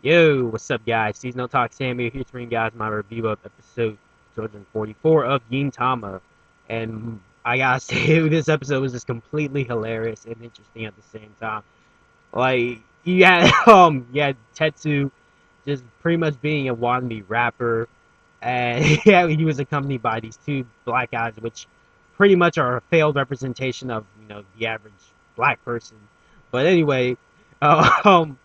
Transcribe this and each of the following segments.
Yo, what's up, guys? Seasonal Talk Sammy here to bring you guys my review of episode 244 of Tama. And I gotta say, this episode was just completely hilarious and interesting at the same time. Like, you had Tetsu just pretty much being a wannabe rapper, and yeah, he was accompanied by these two black guys, which pretty much are a failed representation of the average black person. But anyway, um,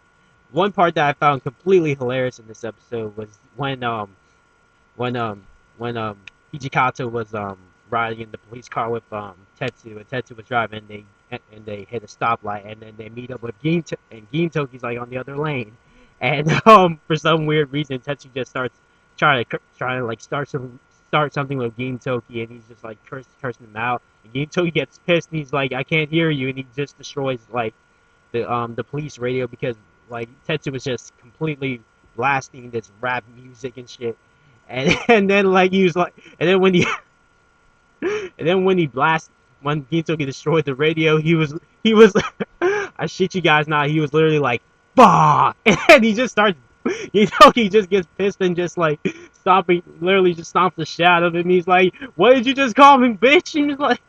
one part that I found completely hilarious in this episode was when when Hijikata was riding in the police car with Tetsu, and Tetsu was driving, and they hit a stoplight, and then they meet up with and Gintoki's like on the other lane, and for some weird reason Tetsu just starts trying to like start something with Gintoki, and he's just like cursing him out, and Gintoki gets pissed, and he's like, I can't hear you, and he just destroys like the police radio, because like Tetsu was just completely blasting this rap music and shit, and and then like he was like, and then when he and then when Gintoki destroyed the radio, he was I shit you guys not, he was literally like, bah, and he just starts, Gintoki just gets pissed and just like literally just stomps the shit out of him. He's like, what did you just call me, bitch? And he's like,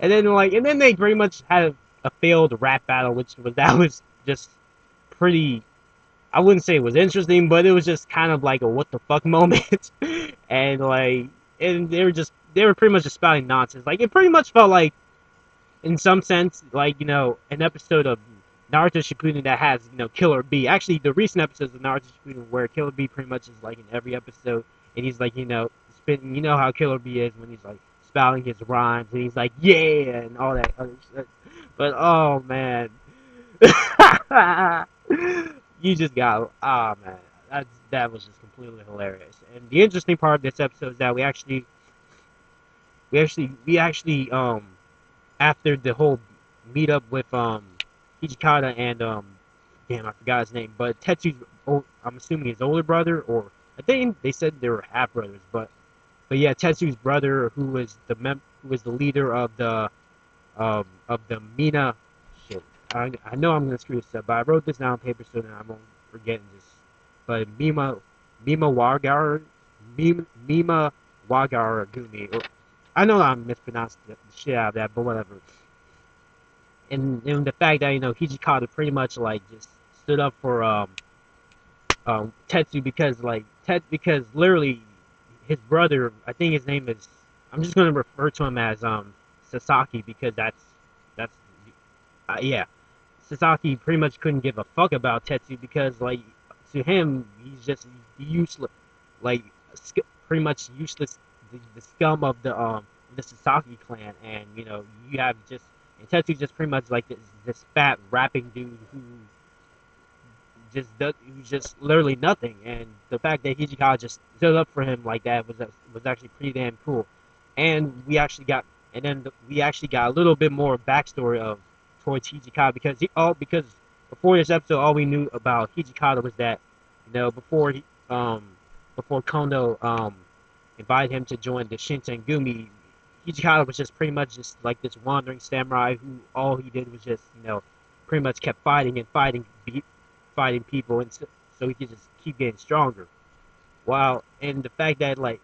and then they pretty much had a failed rap battle, which was just pretty. I wouldn't say it was interesting, but it was just kind of like a what the fuck moment, and like, and they were pretty much just spouting nonsense. Like, it pretty much felt like, in some sense, like, an episode of Naruto Shippuden that has Killer B. Actually, the recent episodes of Naruto Shippuden where Killer B pretty much is like in every episode, and he's like spitting. You know how Killer B is when he's like spouting his rhymes, and he's like, yeah, and all that other shit. But oh man, you just got, man, that was just completely hilarious. And the interesting part of this episode is that we actually after the whole meetup with Hijikata and damn, I forgot his name, but Tetsu's, I'm assuming his older brother, or I think they said they were half brothers, but yeah, Tetsu's brother, who was the leader of the Mina shit. I know I'm gonna screw this up, but I wrote this down on paper so that I won't forget this. But Mima Wagar Mima Wagar Gumi. I know I'm mispronouncing the shit out of that, but whatever. And the fact that Hijikata pretty much like just stood up for Tetsu, because literally his brother, I think his name is, I'm just gonna refer to him as Sasaki, because that's yeah, Sasaki pretty much couldn't give a fuck about Tetsu, because like, to him he's just useless, like pretty much useless, the scum of the Sasaki clan. And you have just, and Tetsu's just pretty much like this fat rapping dude who's just literally nothing. And the fact that Hijikawa just stood up for him like that was actually pretty damn cool. And we actually got a little bit more backstory of towards Hijikata, because before this episode, all we knew about Hijikata was that before Kondo invited him to join the Shinsengumi, Hijikata was just pretty much just like this wandering samurai who all he did was just pretty much kept fighting and fighting people, and so he could just keep getting stronger. Wow, and the fact that like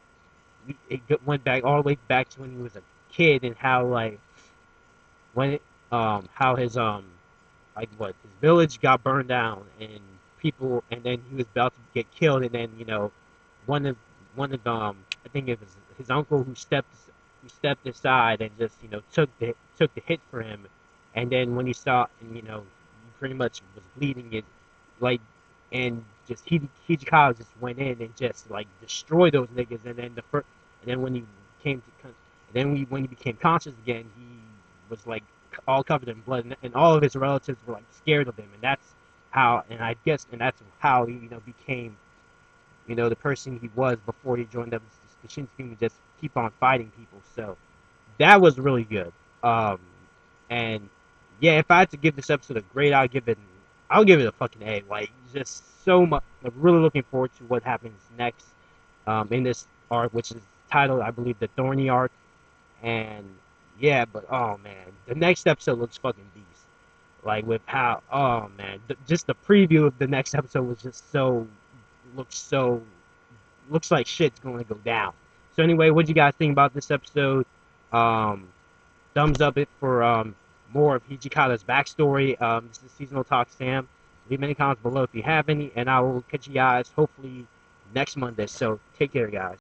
went back all the way back to when he was a kid, and how like when how his like what his village got burned down, and people, and then he was about to get killed, and then one of I think it was his uncle who stepped aside and just took the hit for him. And then when he saw, and he pretty much was bleeding it, like, and just Hijikawa just went in and just like destroyed those niggas. And then and then when he came to and then when he became conscious again, he was like all covered in blood, and all of his relatives were like scared of him. And that's how he became the person he was before he joined up the Shinsengumi, just keep on fighting people. So that was really good. Um, and yeah, if I had to give this episode a grade, I'll give it a fucking A. Like, just so much. I'm really looking forward to what happens next in this arc, which is titled, I believe, the Thorny arc. And yeah, but oh man, the next episode looks fucking beast. Like with how, oh man, just the preview of the next episode was just looks so looks like shit's going to go down. So anyway, what do you guys think about this episode? Um, Thumbs up it for more of Hijikata's backstory. This is Seasonal Talk Sam. Leave any comments below if you have any, and I will catch you guys hopefully next Monday. So take care, guys.